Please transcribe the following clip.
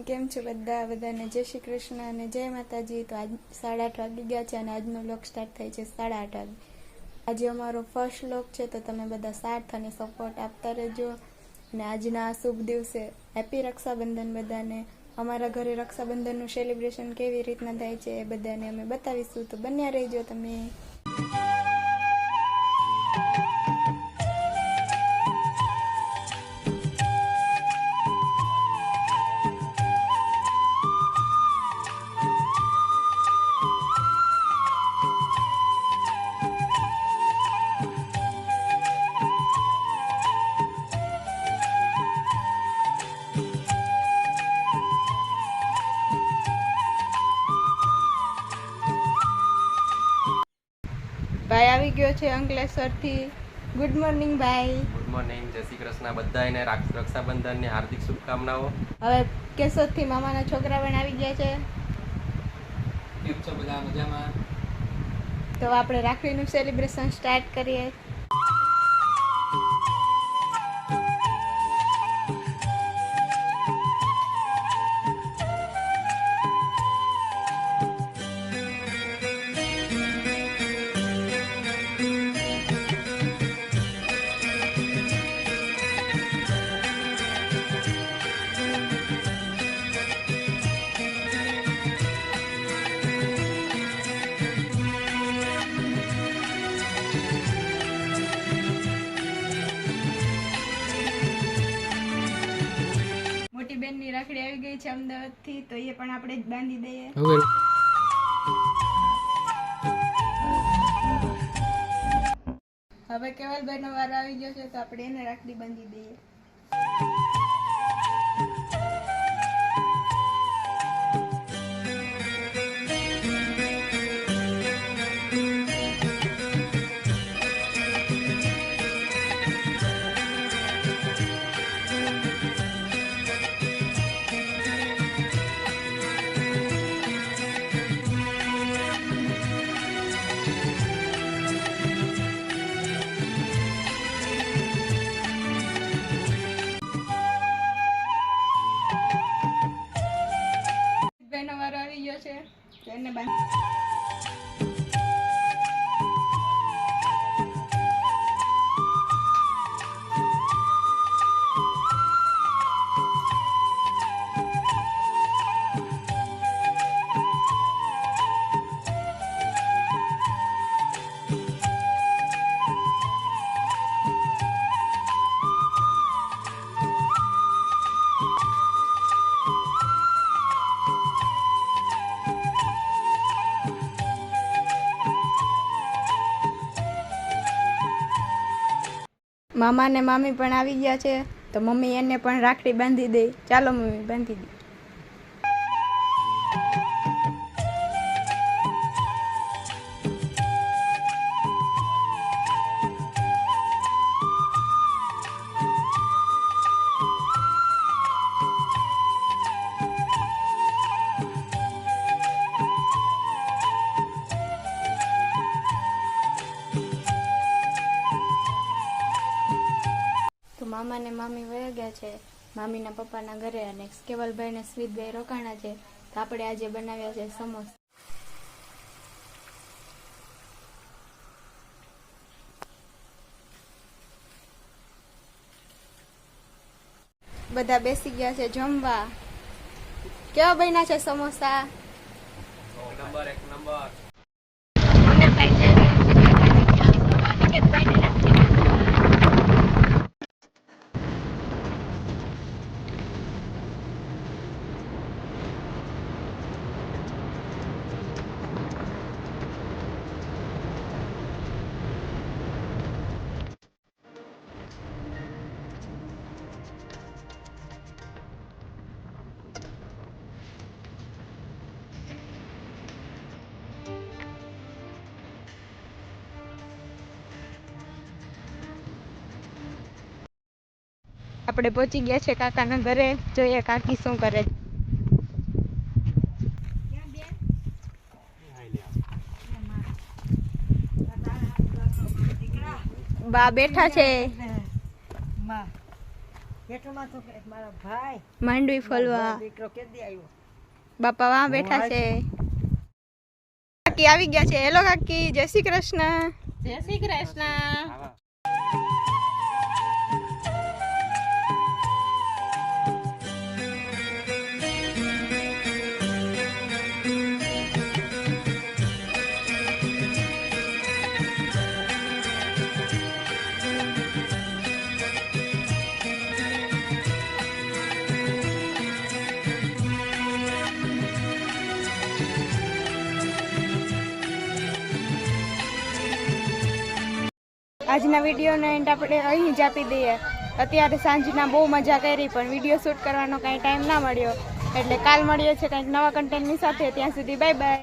કેમ છો બધાને જય શ્રી કૃષ્ણ અને જય માતાજી। તો આજ 8:30 વાગી ગયા છે અને આજનો વ્લોગ સ્ટાર્ટ થાય છે 8:30 વાગે। આજે અમારો ફર્સ્ટ વ્લોગ છે તો તમે બધા સાથ અને સપોર્ટ આપતા રહેજો અને આજના આ શુભ દિવસે હેપી રક્ષાબંધન બધાને। અમારા ઘરે રક્ષાબંધનનું સેલિબ્રેશન કેવી રીતના થાય છે એ બધાને અમે બતાવીશું, તો બન્યા રહેજો તમે। ભાઈ આવી ગયો છે અંકલેશ્વરથી। ગુડ મોર્નિંગ ભાઈ। ગુડ મોર્નિંગ, જય શ્રી કૃષ્ણ બધાને। રક્ષાબંધનની હાર્દિક શુભકામનાઓ। હવે કેશોદથી મામાના છોકરા પણ આવી ગયા છે। કેમ છો બધા? મજામાં? તો આપણે રાખડીનું સેલિબ્રેશન સ્ટાર્ટ કરીએ। મોટી બેનની રાખડી આવી ગઈ છે અમદાવાદથી, તો એ પણ આપણે જ બાંધી દઈએ। હવે કેવલભાઈનો વારો આવી ગયો છે તો આપણે એને રાખડી બાંધી દઈએ। બેનો વારો આવી ગયો છે તો એને મામા ને મામી પણ આવી ગયા છે તો મમ્મી એને પણ રાખડી બાંધી દે। ચાલો મમ્મી બાંધી દે। મામા ને મામી વયા ગયા છે મામીના પપ્પાના ઘરે અને કેવલભાઈ ને સ્વીટભાઈ રોકાણા છે, તો આપણે આજે બનાવ્યા છે સમોસા। બધા બેસી ગયા છે જમવા। કેવા બન્યા છે સમોસા? એક નંબર। આપણે પહોંચી ગયા છે કાકાના ઘરે, જોઈએ કાકી શું કરે છે। બા બેઠા છે। ખેતરમાં તો મારા ભાઈ માંડવી ફોલવા દીકરો કેદી આવ્યો બાપા વાં બેઠા છે. કાકી આવી ગયા છે. હેલો કાકી, જય શ્રી કૃષ્ણ. જય શ્રી કૃષ્ણ. આજના વિડીયોનો એન્ડ આપણે અહીં જ આપી દઈએ. અત્યારે સાંજના બહુ મજા કરી પણ વિડીયો શૂટ કરવાનો કાંઈ ટાઈમ ના મળ્યો, એટલે કાલ મળીએ છે કંઈક નવા કન્ટેન્ટની સાથે. ત્યાં સુધી બાય બાય.